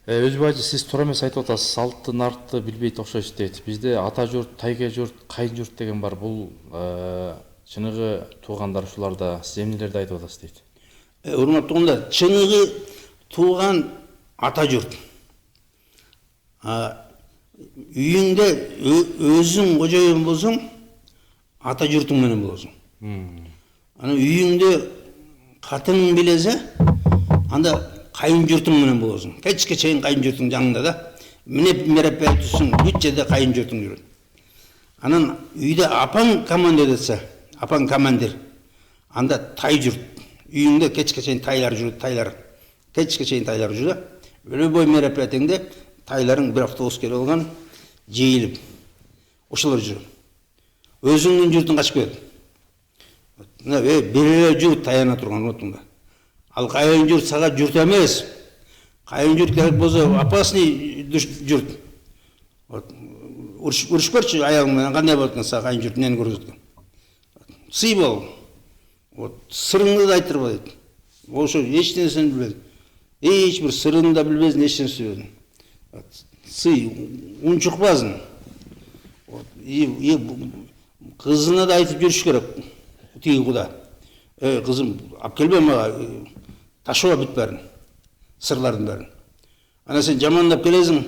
Өзбайжы сиз туура эмес айтып атасыз. Салтты, нартты билбейт окшойт дейт. Бизде ата журт, тайга журт, кайын журт деген бар. Бул чыныгы туугандар ушуларда сиз эмнелерди айтып атасыз дейт. Урматтуу туугандар, чыныгы тууган ата журт. Үйүңдө өзүң кожоюн болсоң, ата журтуң менен болосуң. Ана үйүңдө катының билесе, анда кайын журтуң менен болосуң. Кечке чейин кайын журтуң жаныңда да. Минеп мероприятиесиң, бүт жерде кайын журтуң жүрөт. Анан үйдө апаң командир этсе, апаң командир. Анда тай журт. Үйүңдө кечке чейин тайлар жүрөт, тайлар. Кечке чейин тайлар жүрөт. Любой мероприятиеңде тайларың бир автобус келип алган, жейилип. Ошолор жүрөт. Өзүңдүн журтуң качып кетет. Мына бир журт таяна турган отуңда. Ал кайын журт сага журт эмес. Кайын журт керек болсо опасный журт. Урушуп көрчү аягың менен кандай болот экен сага кайын журт эмнени көрсөткөн. Сый бол. Сырыңды да айтырба дейт. Ошо эч нерсени билбедим. Эч бир сырыңды да билбесин, эч нерсе билбедим. Сый унчукпасын. Кызына да айтып жүрүш керек. Тиги куда. Кызым, алып келбе мага. Ташыба бүт бәрін. Сырлардың бәрін. Ана сен жамандап келесің.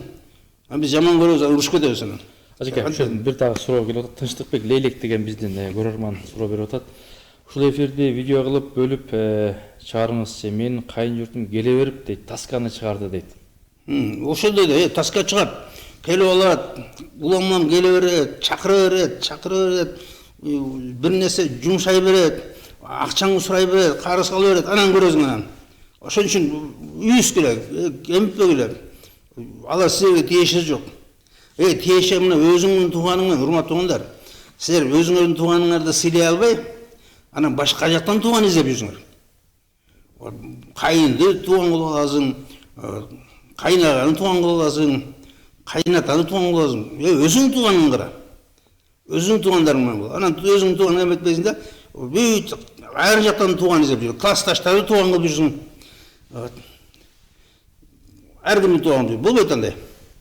Біз жаман көрөбүз, урушуп кетебиз анан. Ажеке, бир дагы суроо келип атат. Тынчтыкбек Лейлек деген биздин көрөрман суроо берип атат. Ушул эфирди видео кылып бөлүп чыгарыңызчы. Менин кайын журтум келе берип дейт, тасканы чыгарды дейт. Ошол дейт, таска чыгат. Келип алат, уламам келе берет, чакыра берет, бир нерсе жумшай берет, акчаңды сурай берет, карыз кала берет, анан көрөсүң анан. Ошон үчүн үйүс керек, эмиппе керек. Алар силерге тиешеси жок. Тиеше мына өзүңдүн тууганыңмен, урматтуу туугандар. Силер өзүңөрдүн тууганыңарды сыйлай албай, анан башка жактан тууган издеп жүрсүңөр. Кайынды тууган кылып аласың, кайнаганы тууган кылып аласың, кайнатаны тууган кылып аласың. Өзүң тууганыңды кара. Өзүң туугандарың менен бол. Анан өзүң тууган эметпейсиң да, бүт ар жактан тууган издеп жүр. Классташтарды тууган кылып жүрсүң. Ар кимди тууган кылып. Болбойт андай.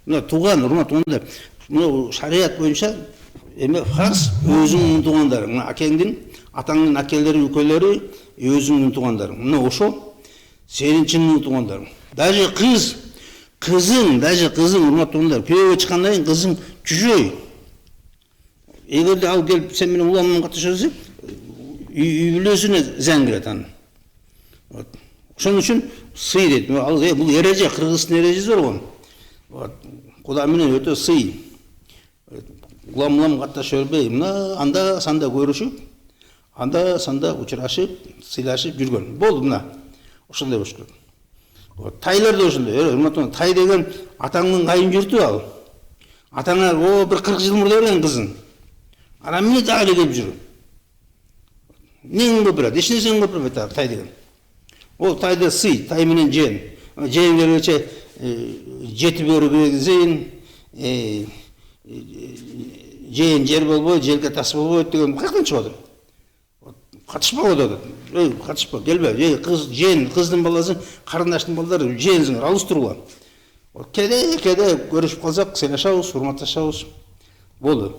Мына тууган, урматтуу туугандар, мына шарият боюнча эме фарз өзүңдүн туугандарың. Мына акеңдин, атаңдын акелери, үкөлөрү өзүңдүн туугандарың. Мына ошол сенин чыныңдын туугандарың. Даже кызың, урматтуу туугандар, күйөөгө чыккандан кийин кызың чужой. Эгерде ал келип сен менен уламан катышасың, үй бүлөсүнө зиян келет анын. Ошон үчүн сый дейт. Ал бул эреже, кыргыздын эрежеси болгон. Куда менен өтө сый. Улам катташа бербей, мына анда санда көрүшүп, анда санда учурашып, сыйлашып жүргөн. Болду мына. Ошондой болуш керек. Тайлар да ошондой. Урматтуу, тай деген атаңдын кайын журту ал. Атаңа бир 40 жыл мурда берген кызын. Анан эмне дагы келип жүр. Эмнени көп берет? Эч нерсени көп бербейт тай деген. Ол тайды сый, тай менен жен. Жен келгенче жети бөрү киргизейин, жен жер болбойт, жерге тас болбойт деген каяктан чыгат? Катышпа деп. Катышпа, келбе. Жен, кыздын баласы, карындаштын балдары женсиңер, алыштыргыла. Кеде көрүшүп калсак, сыйлашабыз, урматташабыз. Болду.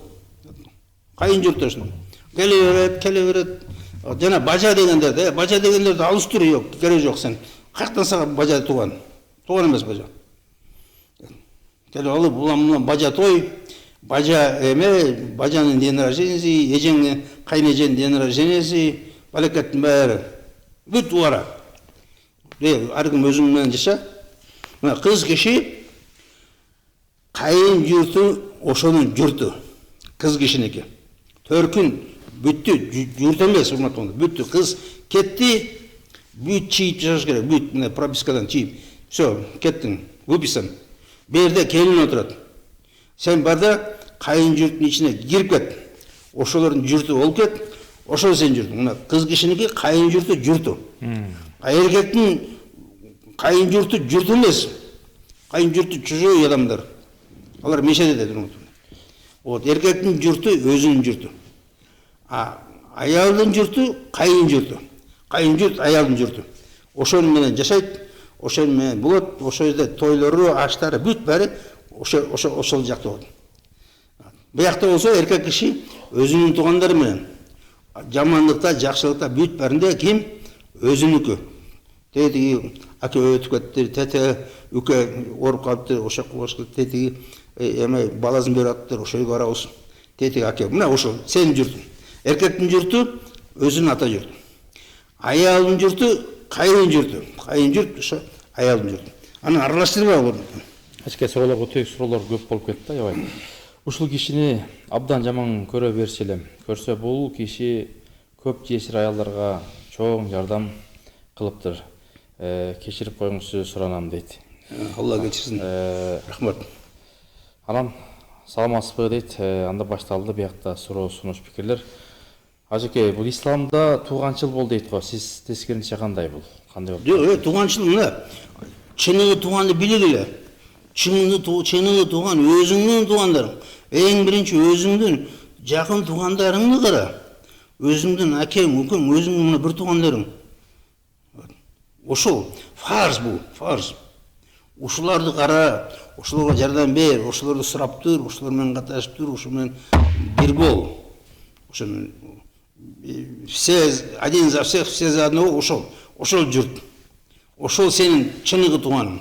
Кайын журт ошондой. Келе берет. Жана бажа дегендерди алыштыруу жок, керек жок сен. Каяктан сага бажа тууган? Тууган эмес бажа. Келип алып, улам бажа той, бажа эме, бажанын день рожденияси, эжеңдин кайнэженин день рожденияси, балекеттин баары. Бүт убара. Ар ким өзүң менен жаша. Мына кыз киши кайын журту ошонун журту. Кыз кишиники. Төркүн бүттү, журт эмес, урматтуу, бүттү. Кыз кетти, бүт чийип жашаш керек, бүт мына пропискадан чийип. Всё, кеттиң, выписан. Берде келин отурат. Сен барда кайын журттун ичине кирип кет. Ошолордун журту болуп кет. Ошол сен журтуң. Мына кыз кишиники кайын журту. Эркектин кайын журту журт эмес. Кайын журту чужой адамдар. Алар мешеде дейт. Эркектин журту өзүнүн журту. Аялдын журту кайын журту. Кайын журт аялдын журту. Ошонун менен жашайт, ошол менен болот, ошол жерде тойлору, аштары бүт баары ошол жакта болот. Биякта болсо эркек киши өзүнүн туугандары менен жамандыкта, жакшылыкта бүт баарында ким өзүнүкү. Тетиги аке өтүп кетти, тете үкө ооруп калыптыр, ошол жакка тетиги эме баласын берип атыптыр, ошол жерге барабыз. Тетиги аке, мына ошол сенин журтуң. Эркектин журту өзүнүн ата журту. Аялдын журту кайын журту. Кайын журт ошо аялдын журту. Аны аралаштырбай болот. Ачка суроолор өтөк суроолор көп болуп кетти, аябай. Ушул кишини абдан жаман көрө берсе элем. Көрсө бул киши көп жесир аялдарга чоң жардам кылыптыр. Кечирип коюңузду суранам дейт. Алла кечирсин. Рахмат. Анан саламатсызбы дейт. Анда башталды биякта суроо сунуш пикирлер. Ажеке, бул исламда тууганчыл бол дейт го. Сиз тескеринче кандай бул? Кандай болуп? Жок, тууганчыл мына. Чыныгы тууганды билгиле. Чыныгы тууган өзүңдүн туугандарың. Эң биринчи өзүңдүн жакын туугандарыңды кара. Өзүңдүн акең, үкөң, өзүңдүн мына бир туугандарың. Ошол фарз бул, фарз. Ушуларды кара, ошолорго жардам бер, ошолорду сурап тур, ошолор менен катнашып тур, ошол менен бир бол. Ошол все один за всех, все за одного, ошол журт. Ошол сенин чыныгы тууганың.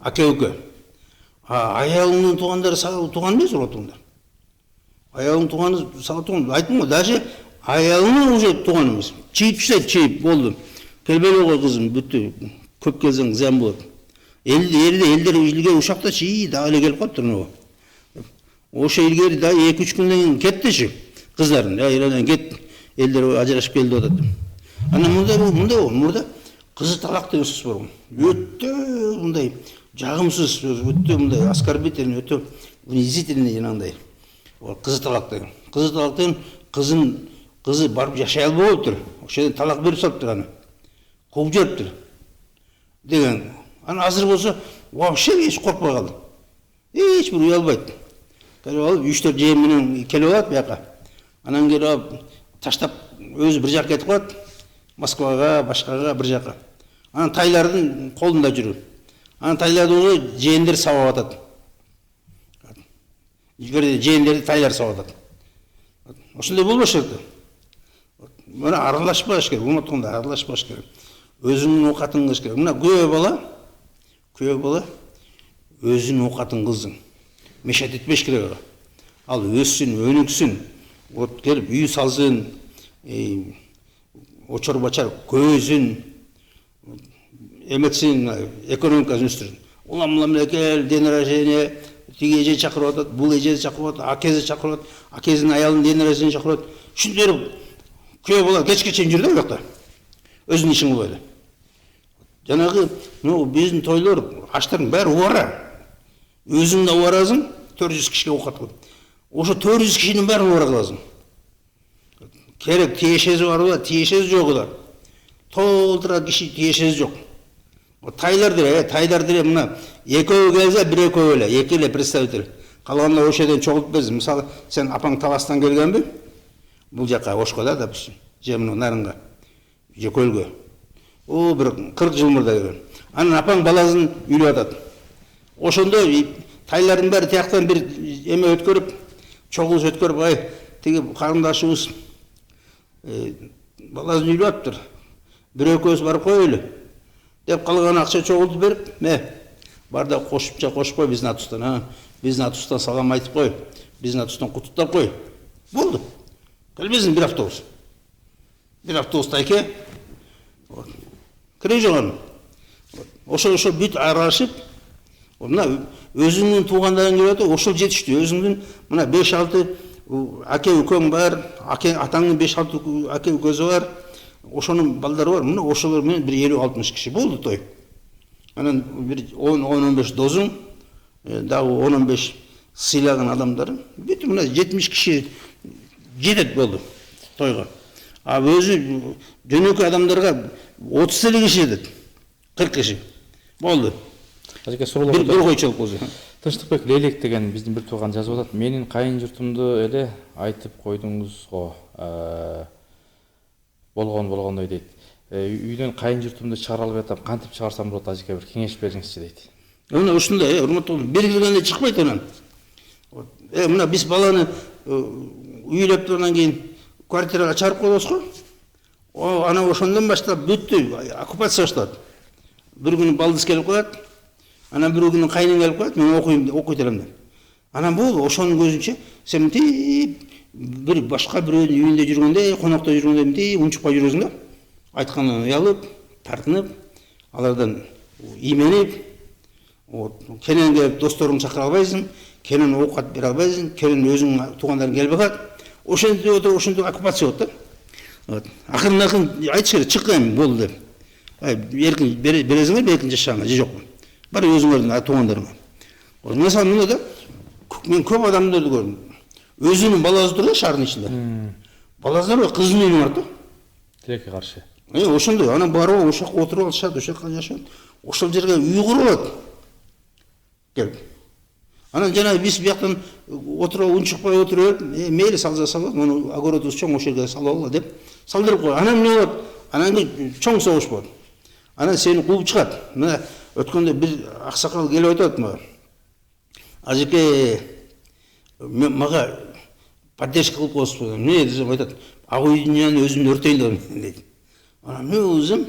Аке үкө. Аялыңдын туугандары сага тууган эмес олотуңдар. Аялыңдын тууганы сага тууган. Айттым го, даже аялың уже тууган эмес. Чийип иштейт, чийип болду. Келбеле го кызым, бүттү. Көп келсең зыян болот. Элдер илге ушакта чий дагы эле келип калыптыр мына. Ошо илгери да 2-3 күндөн кийин кеттичи кыздарын. Элден кет, элдер ажырашып келди деп атат. Анан мында кызы талак деген сөз бар. Өтө мындай жагымсыз сөз, өтө мындай оскорбительный, өтө унизительный жанагындай. Кызы талак деген. Кызы талак деген кызы барып жашай албай болуптур. Ошол жерден талак берип салыптыр аны. Кууп жибериптир деген. Ана азыр болсо вообще эч коркпой калды. Эч бир уялбайт. Келип алып 3-4 жээн менен келип алат бияка. Анан келип алып таштап өзү бир жака кетип калат. Москвага, башкага бир жака. Анан тайлардын колунда жүрүп. Анан тайларды уже жээндер сабап атат. Жээндерди тайлар сабап атат. Ошондой болбош керек. Мына аралашпаш керек, уматыңда аралашпаш керек. Өзүнүн оокатын кылыш керек. Мына күйөө бала өзүнүн оокатын кылсын. Мешет этпеш керек. Ал өссүн, өнүксүн. Вот келип үй салсын, очор бачар көзүн, эметсин, экономикасын өстүрсүн. Улам кел, ден рождения, тиги эже чакырып атат, бул эжеси чакырып атат, акеси чакырып атат, акесинин аялын ден рождения чакырып атат. Ушинтип күйөө бала кечке чейин жүрдү ал жакта. Өзүнүн ишин кылып эле. Жанагы, биздин тойлор, аштардын баары убара. Өзүң да убаразың, 400 кишиге оокат кылып. Ошо 400 кишинин баарын убара кыласың. Керек тиешеси барбы, тиешеси жок да. Толтура киши тиешеси жок. Тайлар деле мына экөө келсе, бир экөө эле, эки эле представитель. Калганда ошол жерден чогултуп берсин. Мисалы, сен апаң Таластан келгенби? Бул жака Ошко да, допустим, же мына Нарынга, же Көлгө. Бир 40 жыл мурда келген. Анан апаң баласын үйлөп атат. Ошондо тайлардын баары тияктан бир эме өткөрүп, чогулуш өткөрүп, тиги карындашыбыз баласын үйлөп атыптыр. Бир экөөбүз барып коелу деп калган акча чогултуп берип, бар да кошупча кошуп кой биздин атыбыздан, биздин атыбыздан салам айтып кой, биздин атыбыздан куттуктап кой. Болду. Келбесин бир автобус. Бир автобуста эке. Кире жогон. Ошол бүт аралашып, мына өзүңдүн туугандарың келип атат, ошол жетиштүү. Өзүңдүн мына 5-6 аке үкөң бар, атаңдын 5-6 аке үкөсү бар. Ошонун балдары бар. Мына ошолор менен бир 50-60 киши болду той. Анан бир 10-15 досуң, дагы 10-15 сыйлаган адамдар. Бүт мына 70 киши жетет болду тойго. Өзү жөнөкөй адамдарга 30 эле киши жетет. 40 киши. Болду. Ажеке суроолор бир койчулук болду. Тынчтыкбек Лейлек деген биздин бир тууган жазып атат. Менин кайын журтумду эле айтып койдуңуз го. Болгондой дейт. үйдөн кайын журтумду чыгара албай атам, кантип чыгарсам болот, ажеке бир кеңеш бериңизчи дейт. Мына ушундай, урматтуу, белгиленгенде чыкпайт анан. Мына биз баланы үйлөп андан кийин квартирага чыгарып коебуз го. Ана ошондон баштап бүттү, оккупация башталат. Bir gün baldız gelip koyat, anam bir günün kayının gelip koyat, ben okuyup derim. Anam bu, oşonun gözünçe, sen bir başka bir үйünde жүргенде, konakta жүргенде, unçukpa жүрөсүң да, айтқандан ұялып, тартынып, алардан именіп, кенен келіп досторың шақыра албайсың, кенен оокат бере албайсың, кенен өзүң туғандарың келбей калат. Ошентип оккупация болот да. Акырын айтыш керек, чыккан болду деп. Еркін бересіңер, еркін жашаңа, же жоқ. Бар өзіңердің туғандарыңа. Мысалы мында да, мен көп адамдарды көрдім. Өзінің баласы тұр да шардың ішінде. Баласылар бар, қыздың үйі бар да. Тилекке қаршы. Ошондой, ана барып, ошақ отырып алышады, ошаққа жашады. Ошол жерге үй құрып алады. Келіп. Анан жана биз бияктан отуруп, унчукпай отуруп, мейли салса салат, муну огородубуз чоң, ошол жерге салып алгыла деп салдырып коет. Анан эмне болот? Анан чоң согуш болот. Анан сени кууп чыгат. Мына өткөндө бир аксакал келип айтат мага. Ажеке мага поддержка кылып коесуз. Эмне десем айтат. Ак үй дүйнөнү өзүм өртөйүн деп дейт. Анан мен өзүм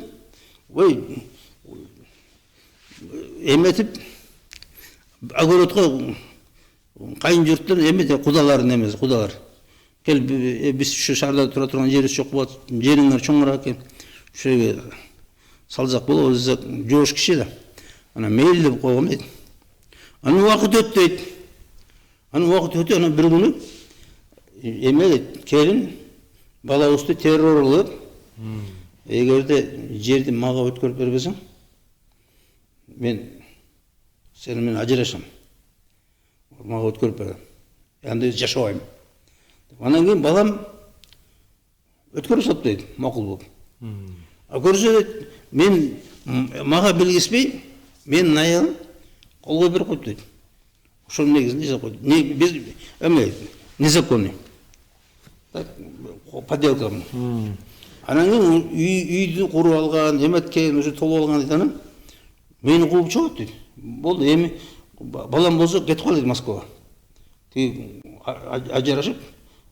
ой эметип огородко кайын журттун эметип кудаларын эмес, кудалар. Кел биз ушу шаарда тура турган жерибиз жок болот. Жериңер чоңураак экен. Ошого салсак болобу, жоош киши да. Анан мейли деп койгон дейт. Анан убакыт өттү дейт. Анан убакыт өтүп, анан бир күнү эме дейт, келин балабызды террор кылып, эгерде жерди мага өткөрүп бербесең, мен сени менен ажырашам. Мага өткөрүп бер. Анда жашабайм. Анан кийин балам өткөрүп салып дейт, макул болуп. А көрсө дейт, мен мага билгиспей, менин аялым колго берип койду дейт. Ошонун негизинде жазып койду. Биз эме незаконный. Так, подделка. Анан кийин үйдү куруп алган, эметкен, уже толуп алган дейт анан. Мени кууп чыгат дейт. Болду, эми балам болсо кетип кал дейт Москвага. Тиги ажырашып,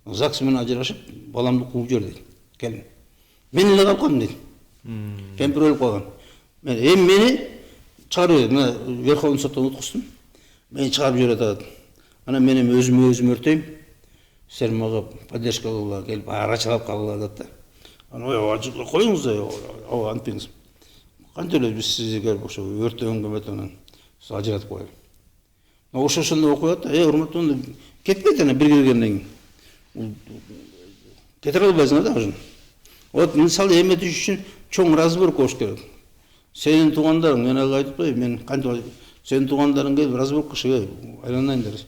ЗАГС менен ажырашып, баламды кууп жибер дейт. Келин. Мен эле калып калдым дейт. Кемпир өлүп калган. Мен мени чыгарып жиберди. Мына Верховный соттон уткуздум. Мени чыгарып жиберет атат. Анан мен эми өзүм өртөйм. Сен мага поддержка кылгыла, келип арачалап калгыла атат да. Анан ой, коюңуз да, антпеңиз. Кантип эле биз сизге келип ошо өртөгөнгө метенен ажыратып коелу. Ошондой окуят, урматтуу, кетпейт анан бир киргенден кийин. Кетире албайсыңар да ошону. Вот мисалы эметиш үчүн чоң разбор коюш керек. Сенин туугандарың, мен ага айтып коеюн, мен кантип сенин туугандарың келип разбор кылышы, айланайындар.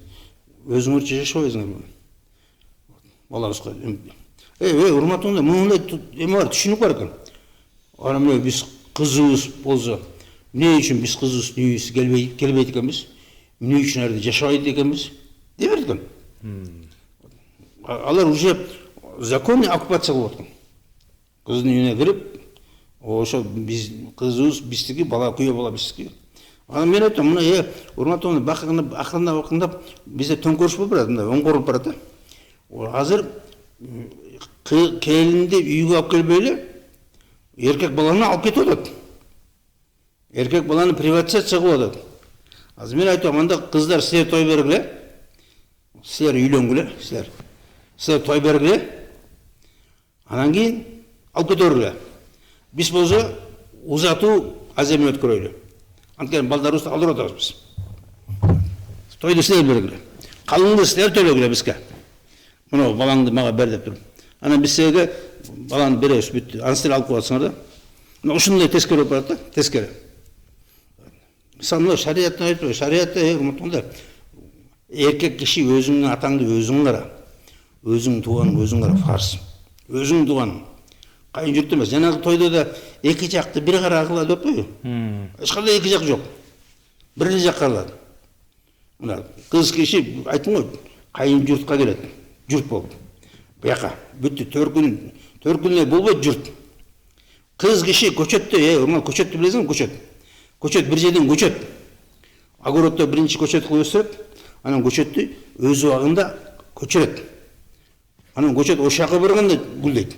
Өзүңөрчө жашабайсыңар. Балабызга. Урматтуу, мындай эме бар, түшүнүк бар экен. Анан эмне биз кызыбыз болсо, эмне үчүн биз кызыбыз үйүбүз келбейт экенбиз? Эмне үчүн арды жашабайт экенбиз? Деп берет экен. Алар уже законный оккупация болуп аткан. Кыздын үйүнө кирип, ошо биз кызыбыз биздики, бала күйөө бала биздики. Анан мен айттым, мына урматтуу, акырындап бизде төңкөрүш болуп барат, мындай оңгоруп барат да. Азыр келинди үйгө алып келбей эле эркек баланы алып кетип атат. Эркек баланы приватизация кылып атат. Азыр мен айтам, анда кыздар силер той бергиле. Силер үйлөнгүлө, силер той бергиле. Анан кийин алып кете бергиле. Биз болсо узатуу аземин өткөрөйлү. Анткени балдарыбызды алдырып атабыз биз. Тойду силер бергиле. Калыңды силер төлөгүлө бизге. Мына балаңды мага бер деп туруп. Анан биз силерге баланы беребиз, бүттү. Аны силер алып коесуңар да. Мына ушундай тескери болуп барат да, тескери. Мисалы шариаттан айтпайбы, шариатта урматтууңдар, эркек киши өзүңдүн атаңды өзүң кара. Өзүң тууганың өзүң кара, фарз. Өзүң тууганың. Кайын журт эмес. Жанагы тойдо да эки жакты бир кара кыла деп койбу? Эч кандай эки жак жок. Бир эле жак кылат. Мына кыз киши айттым го, кайын журтка келет. Журт болуп. Буяка бүттү 4 күн болбойт журт. Kız kişi көчөттү, урман көчөттү билесиңби, көчөт. Көчөт бир жерден көчөт. Огородто биринчи көчөт кылып өсүрөт, анан көчөттү өз убагында көчүрөт. Анан көчөт ошакка барганда гүлдейт.